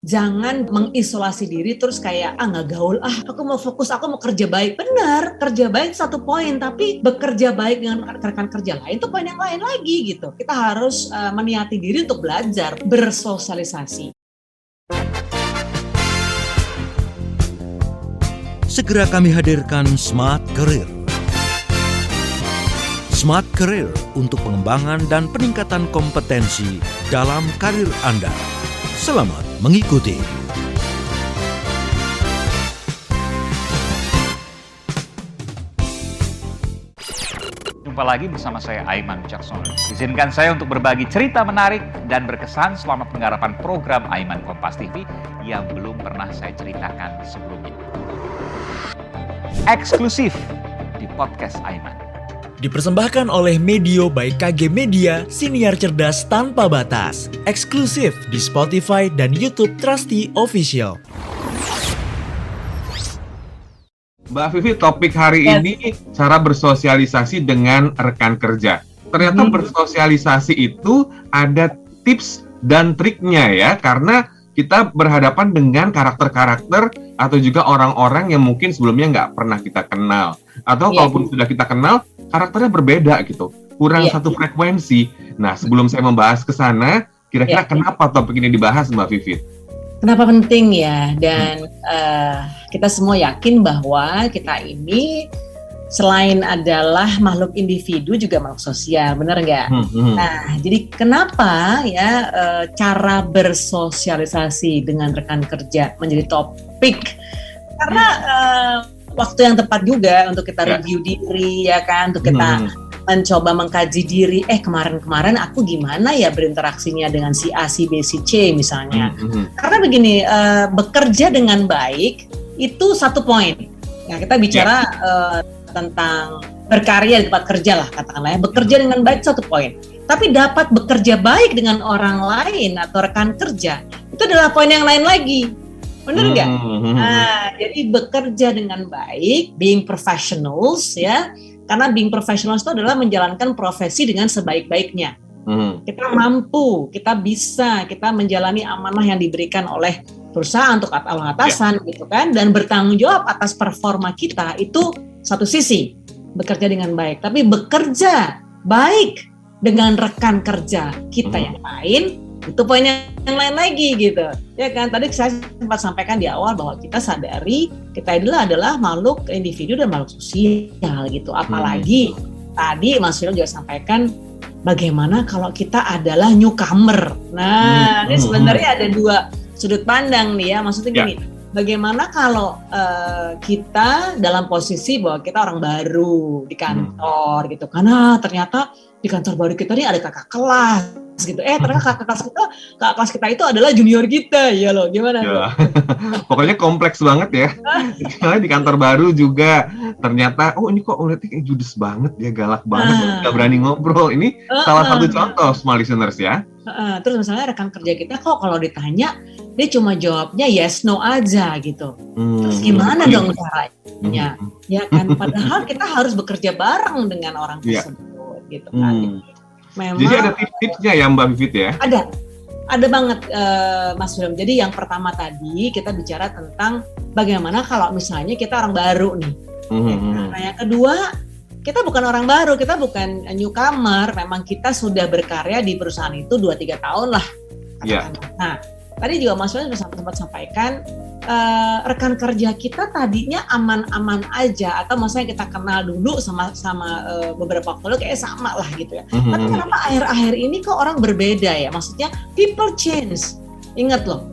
Jangan mengisolasi diri terus kayak nggak gaul, aku mau fokus, aku mau kerja baik. Benar, kerja baik satu poin, tapi bekerja baik dengan rekan kerja lain itu poin yang lain lagi gitu. Kita harus meniati diri untuk belajar, bersosialisasi. Segera kami hadirkan Smart Career. Smart Career untuk pengembangan dan peningkatan kompetensi dalam karir Anda. Selamat mengikuti. Jumpa lagi bersama saya Aiman Wicaksono. Izinkan saya untuk berbagi cerita menarik dan berkesan selama penggarapan program Aiman Kompas TV yang belum pernah saya ceritakan sebelumnya. Eksklusif di podcast Aiman. Dipersembahkan oleh Medio by KG Media, siniar cerdas tanpa batas. Eksklusif di Spotify dan YouTube Trusty Official. Mbak Vivi, topik hari ini cara bersosialisasi dengan rekan kerja. Ternyata bersosialisasi itu ada tips dan triknya ya, karena kita berhadapan dengan karakter-karakter atau juga orang-orang yang mungkin sebelumnya nggak pernah kita kenal. Atau kalaupun sudah kita kenal, karakternya berbeda gitu, kurang satu frekuensi. Nah, sebelum saya membahas ke sana, kira-kira kenapa topik ini dibahas, Mbak Vivi? Kenapa penting ya? Dan kita semua yakin bahwa kita ini selain adalah makhluk individu juga makhluk sosial, benar nggak? Nah, jadi kenapa ya cara bersosialisasi dengan rekan kerja menjadi topik? Karena waktu yang tepat juga untuk kita review diri ya kan, untuk kita mencoba mengkaji diri. Kemarin-kemarin aku gimana ya berinteraksinya dengan si A, si B, si C misalnya. Karena begini, bekerja dengan baik itu satu poin. Nah, kita bicara tentang berkarya di tempat kerja lah katakanlah ya. Bekerja dengan baik satu poin. Tapi dapat bekerja baik dengan orang lain atau rekan kerja itu adalah poin yang lain lagi. Benar nggak? Nah, jadi bekerja dengan baik, being professionals ya. Karena being professionals itu adalah menjalankan profesi dengan sebaik-baiknya. Kita mampu, kita bisa, kita menjalani amanah yang diberikan oleh perusahaan untuk atasan gitu kan, dan bertanggung jawab atas performa kita itu satu sisi bekerja dengan baik. Tapi bekerja baik dengan rekan kerja kita yang lain itu poin yang lain lagi gitu ya kan. Tadi saya sempat sampaikan di awal bahwa kita sadari kita adalah makhluk individu dan makhluk sosial gitu. Apalagi tadi Mas Firul juga sampaikan bagaimana kalau kita adalah newcomer. Nah, ini sebenarnya ada dua sudut pandang nih ya. Maksudnya gini, bagaimana kalau kita dalam posisi bahwa kita orang baru di kantor gitu, karena ternyata di kantor baru kita nih ada kakak kelas gitu. Ternyata kakak kelas kita itu adalah junior kita, ya loh, gimana? Ya. Pokoknya kompleks banget ya. Di kantor baru juga ternyata, ini kok ngeliatnya kayak judes banget, dia galak banget, gak berani ngobrol. Ini salah satu contoh, small listeners ya. Terus misalnya rekan kerja kita kok kalau ditanya dia cuma jawabnya yes no aja gitu. Terus gimana dong caranya? Ya kan, padahal kita harus bekerja bareng dengan orang tersebut gitu kan. Memang, jadi ada tips-tipsnya ya Mbak Vivit ya? Ada banget Mas William. Jadi yang pertama tadi kita bicara tentang bagaimana kalau misalnya kita orang baru nih. Nah, yang kedua, kita bukan orang baru, kita bukan newcomer, memang kita sudah berkarya di perusahaan itu 2-3 tahun lah. Nah, tadi juga Mas William sempat sampaikan rekan kerja kita tadinya aman-aman aja, atau maksudnya kita kenal dulu sama beberapa waktu kayak sama lah gitu ya. Tapi kenapa akhir-akhir ini kok orang berbeda ya? Maksudnya people change. Ingat loh,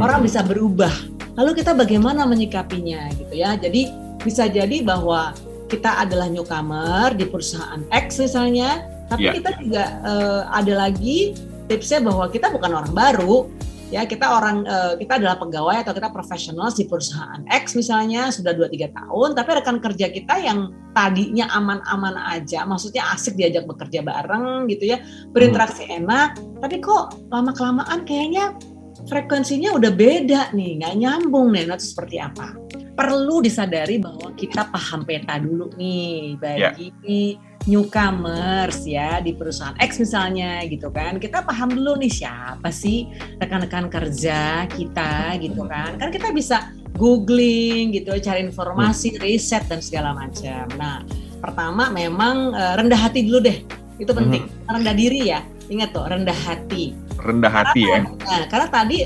orang bisa berubah. Lalu kita bagaimana menyikapinya gitu ya? Jadi bisa jadi bahwa kita adalah newcomer di perusahaan X misalnya, tapi kita juga ada lagi tipsnya bahwa kita bukan orang baru. Ya, kita adalah pegawai atau kita profesional di perusahaan X misalnya sudah 2-3 tahun, tapi rekan kerja kita yang tadinya aman-aman aja, maksudnya asik diajak bekerja bareng gitu ya, berinteraksi enak, tapi kok lama-kelamaan kayaknya frekuensinya udah beda nih, nggak nyambung nih, itu seperti apa? Perlu disadari bahwa kita paham peta dulu nih bagi newcomers ya di perusahaan X misalnya gitu kan, kita paham dulu nih siapa sih rekan-rekan kerja kita gitu kan. Kan kita bisa googling gitu, cari informasi, riset dan segala macam. Nah, pertama memang rendah hati dulu deh, itu penting. Rendah diri ya, ingat tuh rendah hati. Rendah hati ya. Nah, karena tadi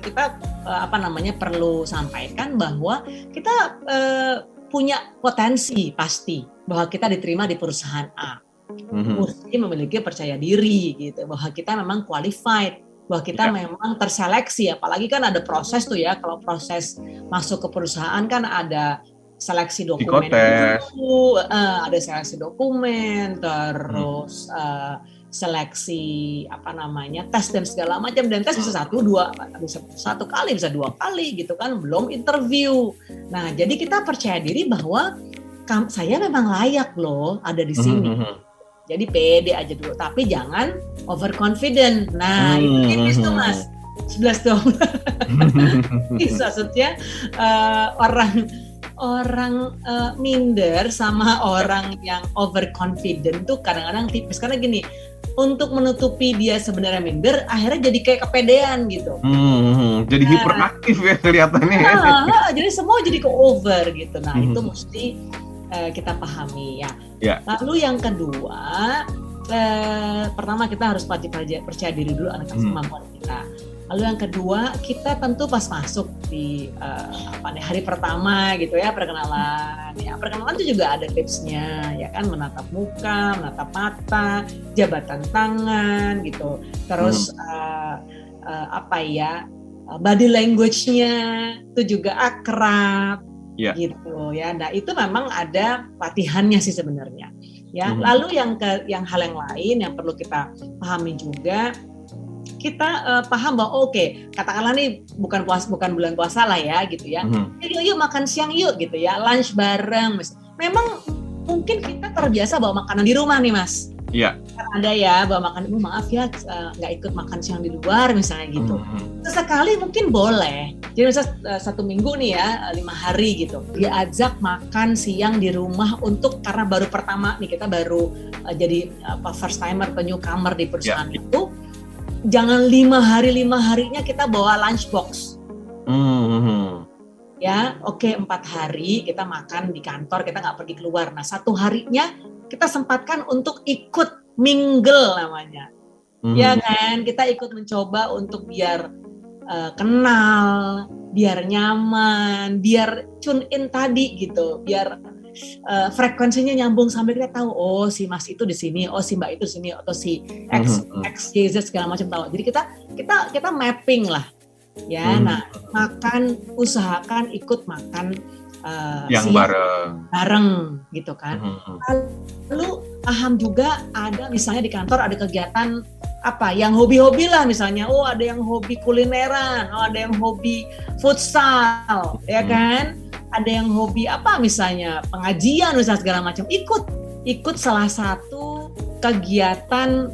kita perlu sampaikan bahwa kita punya potensi pasti bahwa kita diterima di perusahaan A. Mesti memiliki percaya diri gitu, bahwa kita memang qualified, bahwa kita memang terseleksi. Apalagi kan ada proses tuh ya, kalau proses masuk ke perusahaan kan ada seleksi dokumen dulu, ada seleksi dokumen, terus seleksi tes dan segala macam, dan tes bisa 1, 2, bisa 1 kali, bisa 2 kali gitu kan, belum interview. Nah, jadi kita percaya diri bahwa saya memang layak loh ada di sini. Jadi pede aja dulu, tapi jangan overconfident. Nah, itu tuh Mas. 11-12. Maksudnya orang minder sama orang yang overconfident tuh kadang-kadang tipis, karena gini, untuk menutupi dia sebenarnya minder, akhirnya jadi kayak kepedean gitu. Jadi hiperaktif ya kelihatannya. Jadi semua jadi ke over gitu. Nah, itu mesti kita pahami ya. Lalu yang kedua, pertama kita harus percaya diri dulu anak kemampuan kita. Lalu yang kedua, kita tentu pas masuk di hari pertama gitu ya, perkenalan. Ya, perkenalan itu juga ada tipsnya ya kan, menatap muka, menatap mata, jabatan tangan gitu. Terus body language-nya itu juga akrab. Gitu ya. Nah, itu memang ada latihannya sih sebenarnya. Ya. Lalu yang hal yang lain yang perlu kita pahami juga, kita paham bahwa katakanlah nih bukan bulan puasa lah ya gitu ya. Yuk makan siang yuk gitu ya, lunch bareng. Memang mungkin kita terbiasa bawa makanan di rumah nih Mas. Iya. Ada ya bawa makan, maaf ya nggak ikut makan siang di luar misalnya gitu. Sesekali mungkin boleh. Jadi misalnya 1 minggu nih ya, 5 hari gitu, dia ajak makan siang di rumah karena baru pertama nih, kita baru jadi first timer atau newcomer di perusahaan itu. Jangan 5 harinya kita bawa lunch box. Ya, 4 hari kita makan di kantor, kita nggak pergi keluar. Nah, 1 harinya kita sempatkan untuk ikut mingle namanya. Ya kan, kita ikut mencoba untuk biar kenal, biar nyaman, biar tune in tadi gitu, biar frekuensinya nyambung sampai kita tahu, si Mas itu di sini, si Mbak itu di sini, atau si XYZ segala macam tahu. Jadi kita mapping lah. Ya, nah usahakan ikut makan yang bareng gitu kan. Lalu paham juga ada misalnya di kantor ada kegiatan yang hobi-hobi lah, misalnya ada yang hobi kulineran, ada yang hobi futsal, ya kan, ada yang hobi misalnya pengajian misalnya segala macam, ikut salah satu kegiatan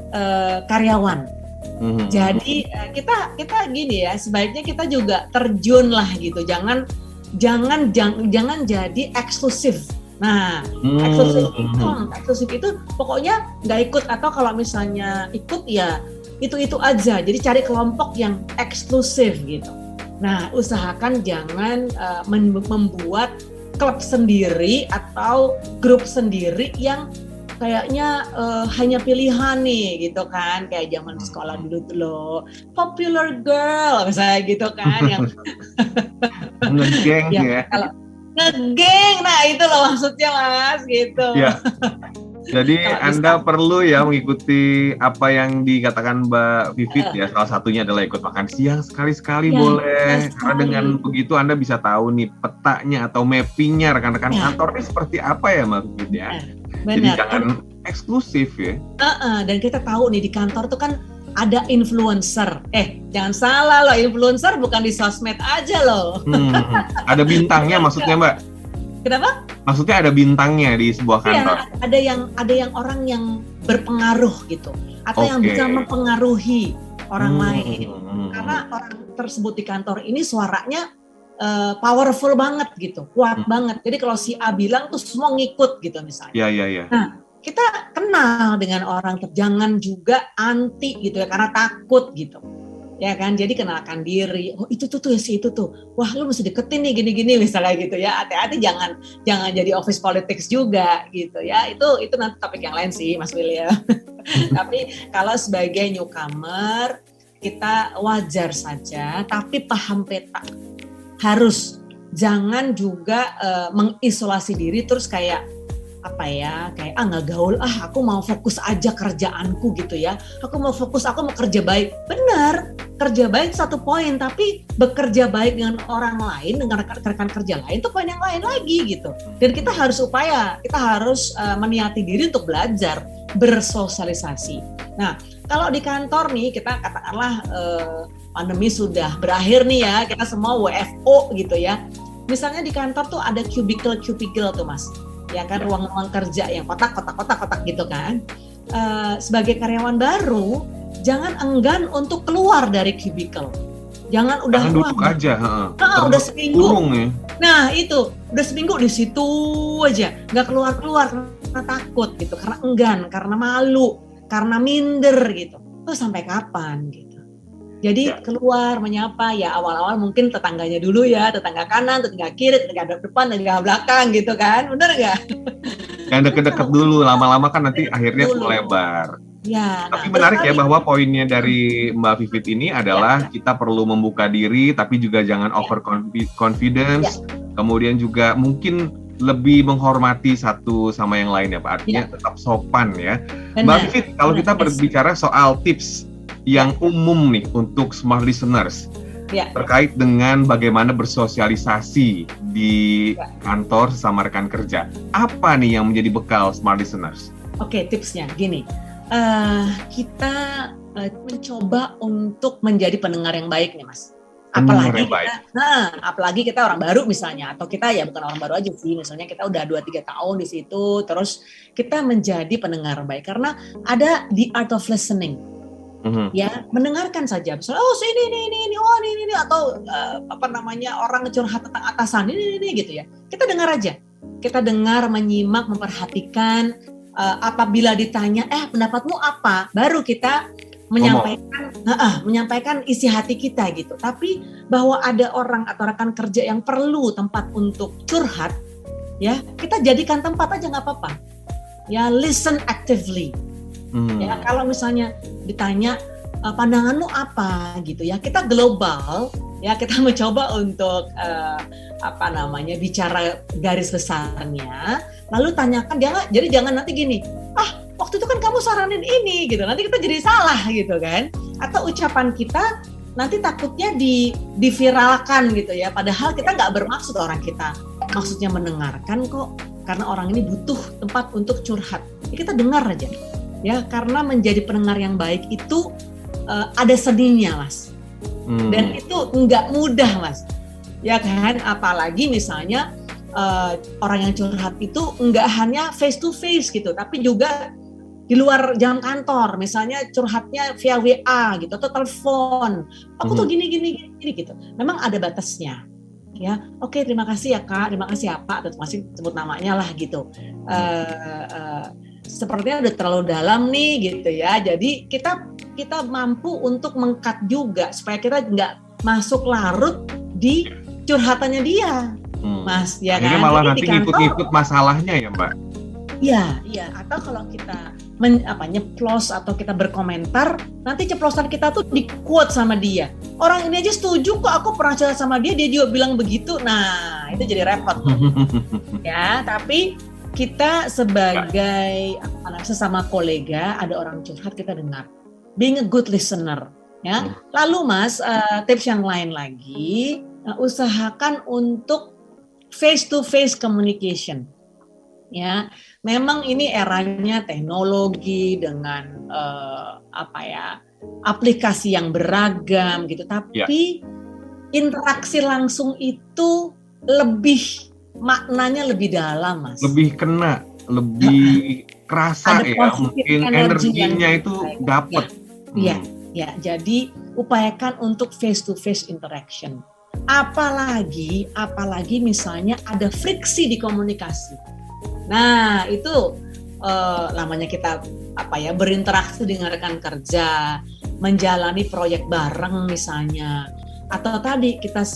karyawan. Jadi kita gini ya, sebaiknya kita juga terjun lah gitu, jangan jadi eksklusif. Nah, eksklusif itu pokoknya nggak ikut, atau kalau misalnya ikut ya itu aja. Jadi cari kelompok yang eksklusif gitu. Nah, usahakan jangan membuat klub sendiri atau grup sendiri yang kayaknya hanya pilihan nih gitu kan, kayak zaman sekolah dulu tuh loh, popular girl misalnya gitu kan, yang ngegeng ya. Kalau ngegeng, nah itu loh maksudnya Mas gitu. Ya. Jadi Anda perlu ya mengikuti apa yang dikatakan Mbak Vivit ya. Salah satunya adalah ikut makan siang sekali-sekali boleh. Karena dengan begitu Anda bisa tahu nih petanya atau mappingnya rekan-rekan kantor ini seperti apa ya Mbak Vivit ya. Benar. Jadi jangan eksklusif ya. Dan kita tahu nih di kantor tuh kan ada influencer. Jangan salah loh, influencer bukan di sosmed aja loh. Ada bintangnya maksudnya Mbak. Kenapa? Maksudnya ada bintangnya di sebuah kantor. Iya, ada yang orang yang berpengaruh gitu, atau yang bisa mempengaruhi orang lain. Karena orang tersebut di kantor ini suaranya powerful banget gitu, kuat banget. Jadi kalau si A bilang tuh semua ngikut gitu misalnya. Iya. Nah, kita kenal dengan orang, jangan juga anti gitu ya, karena takut gitu. Ya kan, jadi kenalkan diri. Oh itu tuh si itu tuh. Wah lu mesti deketin nih gini-gini misalnya gitu ya. Hati-hati jangan jadi office politics juga gitu ya. Itu nanti topik yang lain sih Mas William. Tapi kalau sebagai newcomer kita wajar saja, tapi paham peta. Harus jangan juga mengisolasi diri terus kayak nggak gaul, aku mau fokus aja kerjaanku gitu ya, aku mau kerja baik. Benar, kerja baik satu poin, tapi bekerja baik dengan orang lain, dengan rekan kerja lain itu poin yang lain lagi gitu. Dan kita harus meniati diri untuk belajar bersosialisasi. Nah kalau di kantor nih kita katakanlah pandemi sudah berakhir nih ya, kita semua WFO gitu ya. Misalnya di kantor tuh ada cubicle tuh Mas. Ya kan, ruang-ruang kerja yang kotak gitu kan. Sebagai karyawan baru, jangan enggan untuk keluar dari cubicle. Jangan duduk aja, udah seminggu. Ya. Nah itu, udah seminggu di situ aja, nggak keluar karena takut gitu, karena enggan, karena malu, karena minder gitu. Tuh sampai kapan gitu? Jadi keluar menyapa ya, awal-awal mungkin tetangganya dulu ya, tetangga kanan, tetangga kiri, tetangga depan, tetangga belakang gitu kan, bener nggak? Yang deket-deket dulu, lama-lama kan nanti akhirnya melebar. Ya, tapi menarik ya bahwa poinnya dari Mbak Vivit ini adalah kita perlu membuka diri, tapi juga jangan over confidence, kemudian juga mungkin lebih menghormati satu sama yang lain ya Pak, artinya tetap sopan ya. Benar. Mbak Vivit, kalau kita berbicara soal tips yang umum nih untuk smart listeners terkait dengan bagaimana bersosialisasi di kantor sama rekan kerja, apa nih yang menjadi bekal smart listeners? Oke, tipsnya gini, kita mencoba untuk menjadi pendengar yang baik nih Mas. Apalagi kita orang baru misalnya, atau kita ya bukan orang baru aja sih, misalnya kita udah 2-3 tahun di situ, terus kita menjadi pendengar baik karena ada the art of listening. Ya, mendengarkan saja. Misalnya, ini, atau orang curhat tentang atasan ini gitu ya. Kita dengar aja. Kita dengar, menyimak, memperhatikan. Apabila ditanya, pendapatmu apa? Baru kita menyampaikan isi hati kita gitu. Tapi bahwa ada orang atau rekan kerja yang perlu tempat untuk curhat, ya kita jadikan tempat aja nggak apa-apa. Ya, listen actively. Ya, kalau misalnya ditanya pandanganmu apa gitu ya, kita global ya, kita mencoba untuk bicara garis besarnya, lalu tanyakan jadi jangan nanti gini, waktu itu kan kamu saranin ini gitu, nanti kita jadi salah gitu kan, atau ucapan kita nanti takutnya diviralkan gitu ya, padahal kita nggak bermaksud, orang kita maksudnya mendengarkan kok, karena orang ini butuh tempat untuk curhat, ya kita dengar aja. Ya, karena menjadi pendengar yang baik itu ada seninya, Mas. Dan itu nggak mudah, Mas. Ya kan, apalagi misalnya orang yang curhat itu nggak hanya face to face gitu, tapi juga di luar jam kantor. Misalnya curhatnya via WA gitu atau telepon. Aku tuh gini gitu. Memang ada batasnya. Ya, oke, terima kasih ya Kak, terima kasih ya Pak, atau masih sebut namanya lah gitu. Sepertinya udah terlalu dalam nih gitu ya. Jadi kita mampu untuk meng-cut juga supaya kita nggak masuk larut di curhatannya dia, Mas. Ya akhirnya kan? Malah nanti ngikut-ngikut masalahnya ya Mbak. Iya. Atau kalau kita nyeplos atau kita berkomentar, nanti ceplosan kita tuh di-quote sama dia. Orang ini aja setuju kok, aku pernah cerita sama dia juga bilang begitu. Nah, itu jadi repot. Ya, tapi kita sebagai sesama kolega, ada orang curhat, kita dengar. Being a good listener, ya. Lalu Mas, tips yang lain lagi, usahakan untuk face to face communication. Ya, memang ini eranya teknologi dengan aplikasi yang beragam gitu, tapi interaksi langsung itu maknanya lebih dalam, Mas. Lebih kena, lebih kerasa ya, mungkin energinya itu dapat. Ya, jadi upayakan untuk face to face interaction. Apalagi misalnya ada friksi di komunikasi. Nah, itu namanya kita berinteraksi dengan rekan kerja, menjalani proyek bareng misalnya, atau tadi kita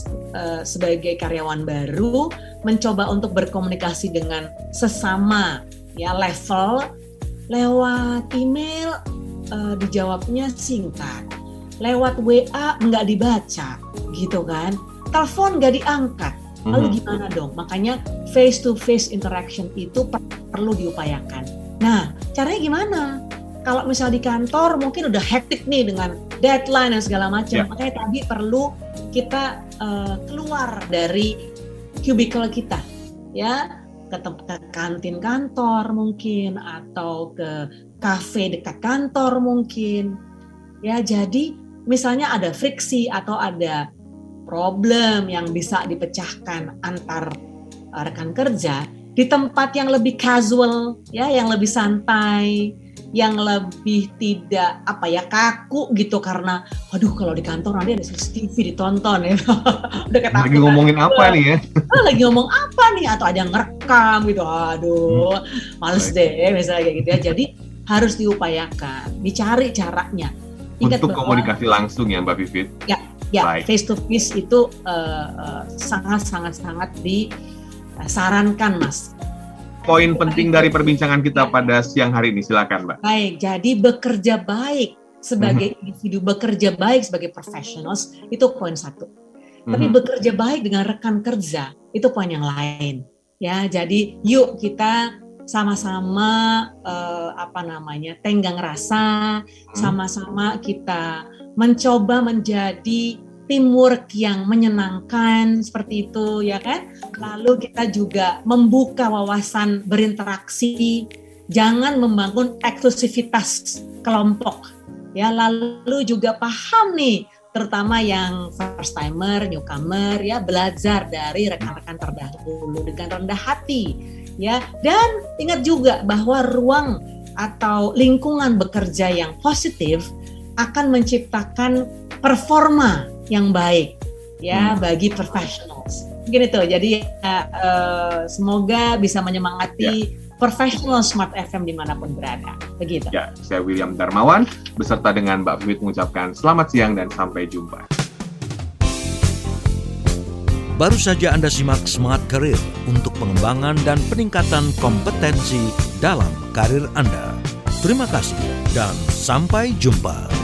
sebagai karyawan baru mencoba untuk berkomunikasi dengan sesama ya level lewat email, dijawabnya singkat, lewat WA nggak dibaca gitu kan, telepon nggak diangkat, lalu gimana dong? Makanya face to face interaction itu perlu diupayakan. Nah, caranya gimana? Kalau misal di kantor mungkin udah hektik nih dengan deadline dan segala macam, makanya tadi perlu kita keluar dari cubicle kita, ya, ke kantin kantor mungkin, atau ke kafe dekat kantor mungkin, ya. Jadi misalnya ada friksi atau ada problem yang bisa dipecahkan antar rekan kerja di tempat yang lebih casual, ya, yang lebih santai, yang lebih tidak kaku gitu, karena aduh kalau di kantor nanti ada CCTV ditonton ya. Udah ketakutan. Lagi ngomongin apa nih ya? Lagi ngomong apa nih, atau ada yang ngerekam gitu. Aduh, males deh misalnya kayak gitu ya. Jadi harus diupayakan, dicari caranya. Ingat untuk komunikasi langsung ya Mbak Vivit. Ya, face to face itu sangat disarankan, Mas. Poin penting dari perbincangan kita pada siang hari ini, silakan Mbak. Baik, jadi bekerja baik sebagai individu, bekerja baik sebagai professionals itu poin satu. Tapi bekerja baik dengan rekan kerja itu poin yang lain. Ya, jadi yuk kita sama-sama tenggang rasa, sama-sama kita mencoba menjadi teamwork yang menyenangkan seperti itu, ya kan? Lalu kita juga membuka wawasan berinteraksi, jangan membangun eksklusivitas kelompok, ya. Lalu juga paham nih, terutama yang first timer, newcomer, ya, belajar dari rekan-rekan terdahulu dengan rendah hati, ya. Dan ingat juga bahwa ruang atau lingkungan bekerja yang positif akan menciptakan performa yang baik, ya, bagi professionals. Mungkin itu. Jadi semoga bisa menyemangati professional Smart FM dimanapun berada. Begitu. Ya, saya William Darmawan beserta dengan Mbak Vivit mengucapkan selamat siang dan sampai jumpa. Baru saja Anda simak Smart Career untuk pengembangan dan peningkatan kompetensi dalam karir Anda. Terima kasih dan sampai jumpa.